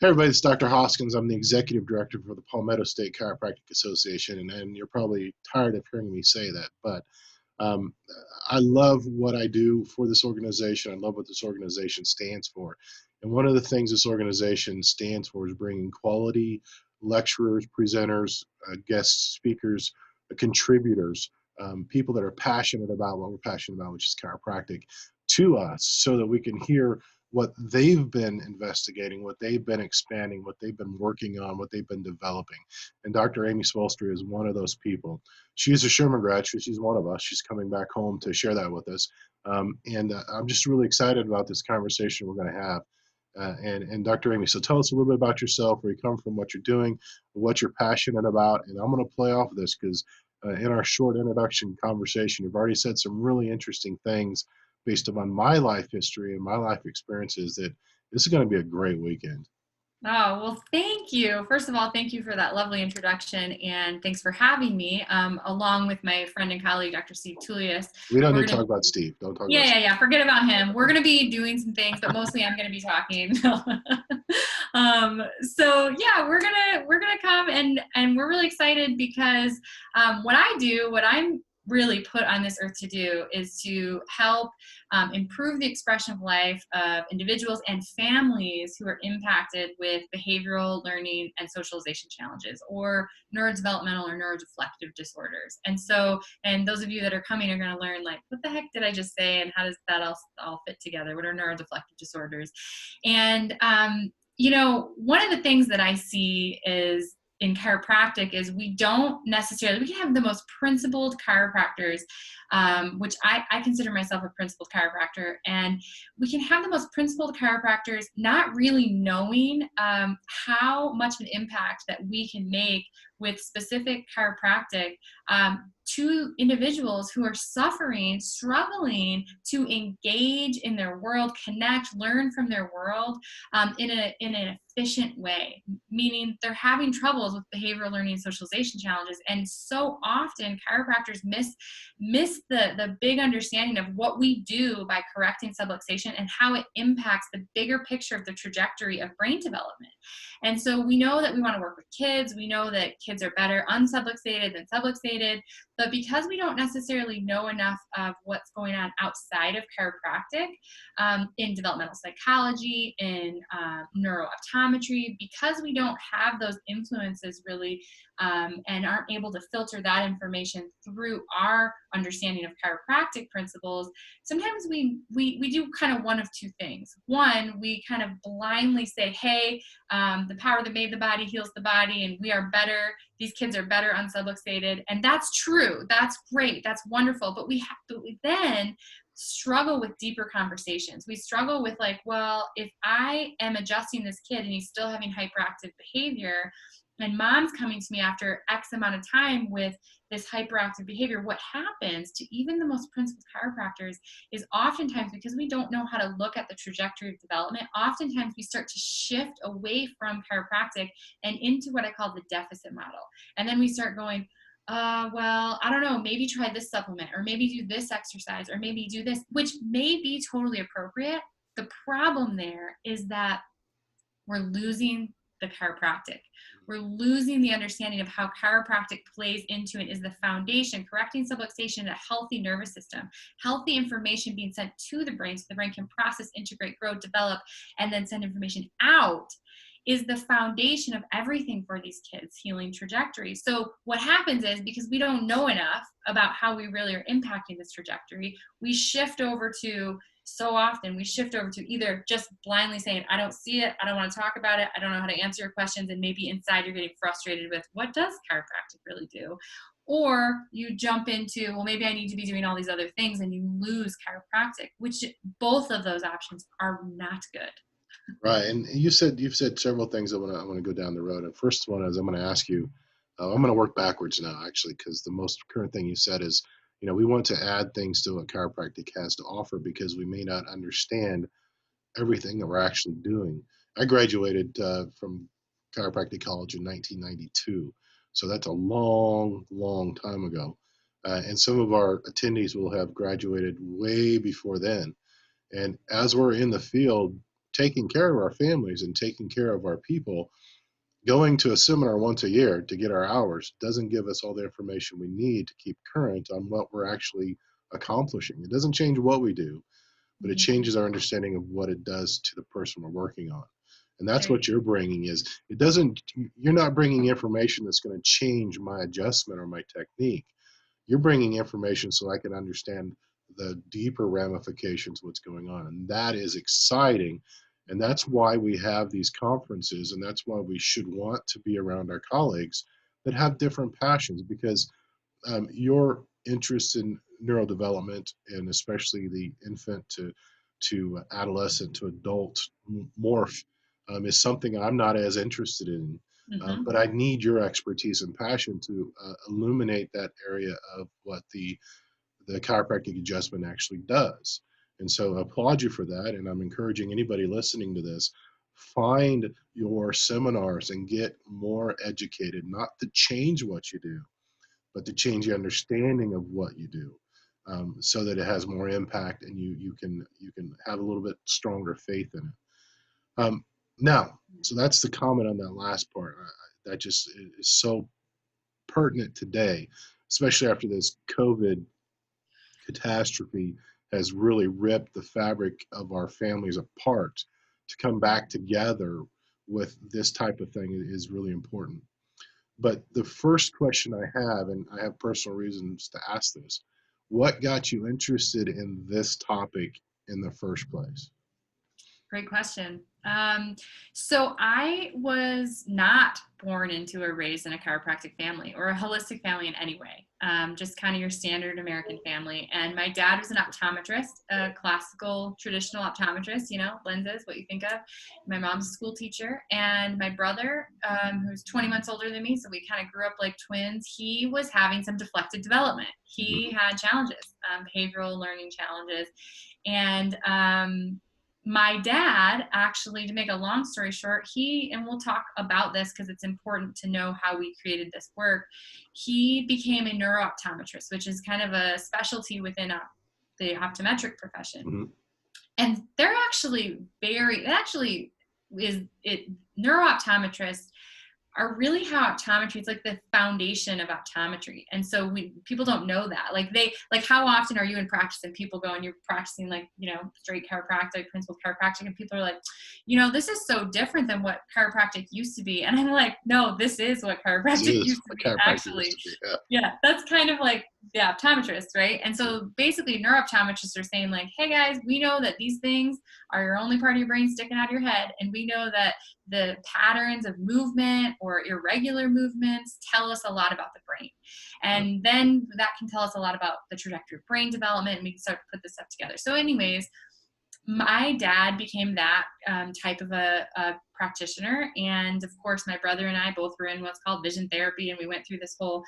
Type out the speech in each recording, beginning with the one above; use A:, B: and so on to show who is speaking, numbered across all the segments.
A: Hey everybody, it's Dr. Hoskins. I'm the executive director for the Palmetto State Chiropractic Association, and you're probably tired of hearing me say that, but um, I love what I do for this organization. I love what this organization stands for. And one of the things this organization stands for is bringing quality lecturers, presenters, guest speakers, contributors, people that are passionate about what we're passionate about, which is chiropractic, to us so that we can hear what they've been investigating, what they've been expanding, what they've been working on, what they've been developing. And Dr. Amy Spoelstra is one of those people. She is a Sherman grad. She's one of us. She's coming back home to share that with us. And I'm just really excited about this conversation we're going to have. And Dr. Amy, so tell us a little bit about yourself, where you come from, what you're doing, what you're passionate about. And I'm going to play off of this because in our short introduction conversation, you've already said some really interesting things based upon my life history and my life experiences that this is going to be a great weekend.
B: Oh, well, thank you. First of all, thank you for that lovely introduction, and thanks for having me, along with my friend and colleague, Dr. Steve Tullius.
A: We don't
B: We're
A: need to
B: going
A: talk
B: to
A: about Steve. Don't talk about
B: Yeah, yeah,
A: Steve.
B: yeah. Forget about him. We're going to be doing some things, but mostly I'm going to be talking. So yeah, we're gonna come and we're really excited because what I do, what I'm really put on this earth to do, is to help improve the expression of life of individuals and families who are impacted with behavioral, learning, and socialization challenges, or neurodevelopmental or neurodeflective disorders. And those of you that are coming are going to learn, like, what the heck did I just say, and how does that all fit together? What are neurodeflective disorders? And one of the things that I see is in chiropractic is we can have the most principled chiropractors, which I consider myself a principled chiropractor, and we can have the most principled chiropractors not really knowing how much of an impact that we can make with specific chiropractic to individuals who are suffering, struggling to engage in their world, connect, learn from their world in an efficient way, meaning they're having troubles with behavioral learning and socialization challenges. And so often chiropractors miss the big understanding of what we do by correcting subluxation and how it impacts the bigger picture of the trajectory of brain development. And so we know that we want to work with kids. We know that kids are better unsubluxated than subluxated. But because we don't necessarily know enough of what's going on outside of chiropractic, in developmental psychology, in neurooptometry, because we don't have those influences really, and aren't able to filter that information through our understanding of chiropractic principles, sometimes we do kind of one of two things. One, we kind of blindly say, hey, the power that made the body heals the body, and we are better. These kids are better unsubluxated. And that's true. That's great. That's wonderful. But we then struggle with deeper conversations. We struggle with, like, well, if I am adjusting this kid and he's still having hyperactive behavior, and mom's coming to me after X amount of time with this hyperactive behavior, what happens to even the most principled chiropractors is oftentimes, because we don't know how to look at the trajectory of development, oftentimes we start to shift away from chiropractic and into what I call the deficit model. And then we start going, well, I don't know, maybe try this supplement, or maybe do this exercise, or maybe do this, which may be totally appropriate. The problem there is that we're losing the chiropractic. We're losing the understanding of how chiropractic plays into it, is the foundation, correcting subluxation, a healthy nervous system, healthy information being sent to the brain so the brain can process, integrate, grow, develop, and then send information out, is the foundation of everything for these kids' healing trajectory. So what happens is, because we don't know enough about how we really are impacting this trajectory, so often we shift over to either just blindly saying, I don't see it, I don't want to talk about it, I don't know how to answer your questions, and maybe inside you're getting frustrated with, what does chiropractic really do? Or you jump into, well, maybe I need to be doing all these other things, and you lose chiropractic, which both of those options are not good.
A: Right, and you've said several things I want to go down the road. And first one is I'm going to ask you. I'm going to work backwards now, actually, because the most current thing you said is, we want to add things to what chiropractic has to offer because we may not understand everything that we're actually doing. I graduated from chiropractic college in 1992, so that's a long, long time ago. And some of our attendees will have graduated way before then. And as we're in the field, taking care of our families and taking care of our people, going to a seminar once a year to get our hours doesn't give us all the information we need to keep current on what we're actually accomplishing. It doesn't change what we do, but it
B: Mhm.
A: changes our understanding of what it does to the person we're working on. And that's
B: Great.
A: what you're bringing is it doesn't, you're not bringing information that's going to change my adjustment or my technique. You're bringing information so I can understand the deeper ramifications of what's going on. And that is exciting. And that's why we have these conferences. And that's why we should want to be around our colleagues that have different passions, because your interest in neurodevelopment, and especially the infant to adolescent to adult morph, is something I'm not as interested in.
B: Mhm.
A: But I need your expertise and passion to illuminate that area of what the chiropractic adjustment actually does. And so I applaud you for that. And I'm encouraging anybody listening to this, find your seminars and get more educated, not to change what you do, but to change your understanding of what you do, so that it has more impact and you can have a little bit stronger faith in it. Now, so that's the comment on that last part. That just is so pertinent today, especially after this COVID catastrophe has really ripped the fabric of our families apart. To come back together with this type of thing is really important. But the first question I have, and I have personal reasons to ask this, what got you interested in this topic in the first place?
B: Great question. So I was not born into or raised in a chiropractic family or a holistic family in any way. Just kind of your standard American family. And my dad was an optometrist, a classical, traditional optometrist, lenses, what you think of. My mom's a school teacher. And my brother, who's 20 months older than me, so we kind of grew up like twins, he was having some deflected development. He
A: Mhm.
B: had challenges, behavioral learning challenges. And my dad, actually, to make a long story short, and we'll talk about this because it's important to know how we created this work. He became a neurooptometrist, which is kind of a specialty within the optometric profession.
A: Mhm.
B: And they're actually it actually is it neurooptometrists are really how optometry is like the foundation of optometry. And so people don't know that. Like how often are you in practice and people go and you're practicing like, straight chiropractic, principal chiropractic, and people are like, this is so different than what chiropractic used to be. And I'm like, no, this is what
A: This
B: chiropractic
A: is
B: used to
A: what
B: be,
A: chiropractic used
B: actually.
A: to be. Yeah.
B: Yeah, that's kind of like the optometrist, right? And so basically neurooptometrists are saying like, hey guys, we know that these things are your only part of your brain sticking out of your head. And we know that the patterns of movement or irregular movements tell us a lot about the brain.
A: Yeah.
B: And then that can tell us a lot about the trajectory of brain development, and we can start to put this stuff together. So anyways, my dad became that type of a practitioner, and of course my brother and I both were in what's called vision therapy, and we went through this whole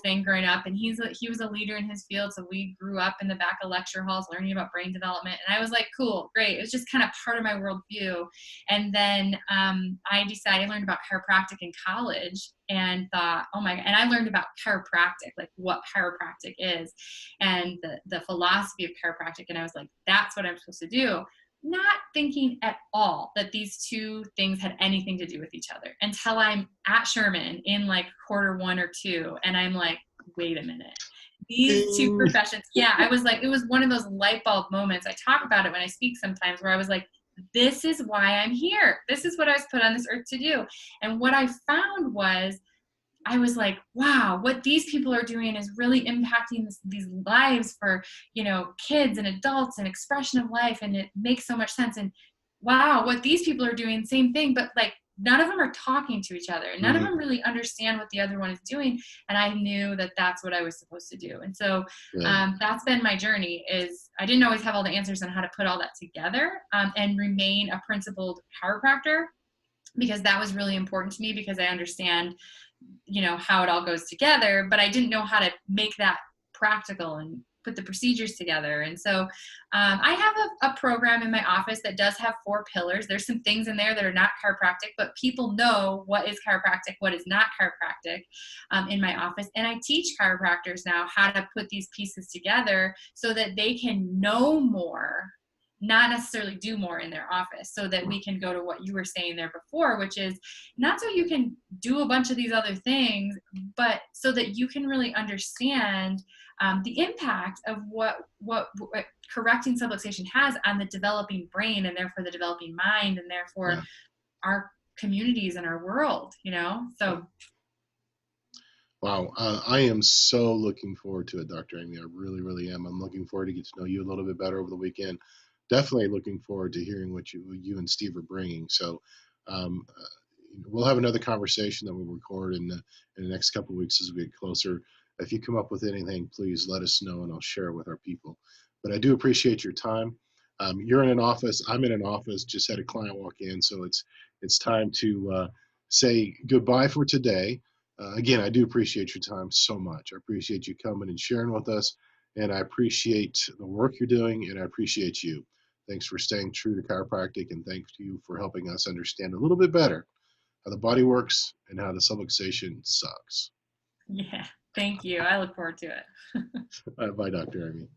B: thing growing up. And he was a leader in his field, so we grew up in the back of lecture halls learning about brain development, and I was like, cool, great. It was just kind of part of my worldview. And then I learned about chiropractic in college and thought, oh my god. And I learned about chiropractic, like what chiropractic is and the philosophy of chiropractic. And I was like, that's what I'm supposed to do. Not thinking at all that these two things had anything to do with each other until I'm at Sherman in like quarter 1 or 2. And I'm like, wait a minute. These two
A: Ding.
B: professions. Yeah, I was like, it was one of those light bulb moments. I talk about it when I speak sometimes where I was like, this is why I'm here. This is what I was put on this earth to do. And what I found was I was like, wow, what these people are doing is really impacting these lives for, kids and adults and expression of life. And it makes so much sense. And wow, what these people are doing, same thing, but like none of them are talking to each other. None of
A: Mhm.
B: them really understand what the other one is doing. And I knew that that's what I was supposed to do. And so
A: Yeah.
B: that's been my journey. Is I didn't always have all the answers on how to put all that together and remain a principled chiropractor, because that was really important to me, because I understand how it all goes together, but I didn't know how to make that practical and put the procedures together. And so I have a program in my office that does have 4 pillars. There's some things in there that are not chiropractic, but people know what is chiropractic, what is not chiropractic in my office. And I teach chiropractors now how to put these pieces together so that they can know more not necessarily do more in their office, so that we can go to what you were saying there before, which is not so you can do a bunch of these other things, but so that you can really understand the impact of what correcting subluxation has on the developing brain, and therefore the developing mind, and therefore
A: Yeah.
B: our communities and our world, so
A: Wow, I am so looking forward to it, Dr. Amy. I really, really am. I'm looking forward to get to know you a little bit better over the weekend. Definitely looking forward to hearing what you and Steve are bringing. So, um, uh, we'll have another conversation that we'll record in the next couple of weeks as we get closer. If you come up with anything, please let us know, and I'll share it with our people. But I do appreciate your time. You're in an office. I'm in an office. Just had a client walk in, so it's time to say goodbye for today. Again, I do appreciate your time so much. I appreciate you coming and sharing with us, and I appreciate the work you're doing, and I appreciate you. Thanks for staying true to chiropractic, and thanks to you for helping us understand a little bit better how the body works and how the subluxation sucks.
B: yeah, thank you. I look forward to it.
A: Bye, Dr. Amy.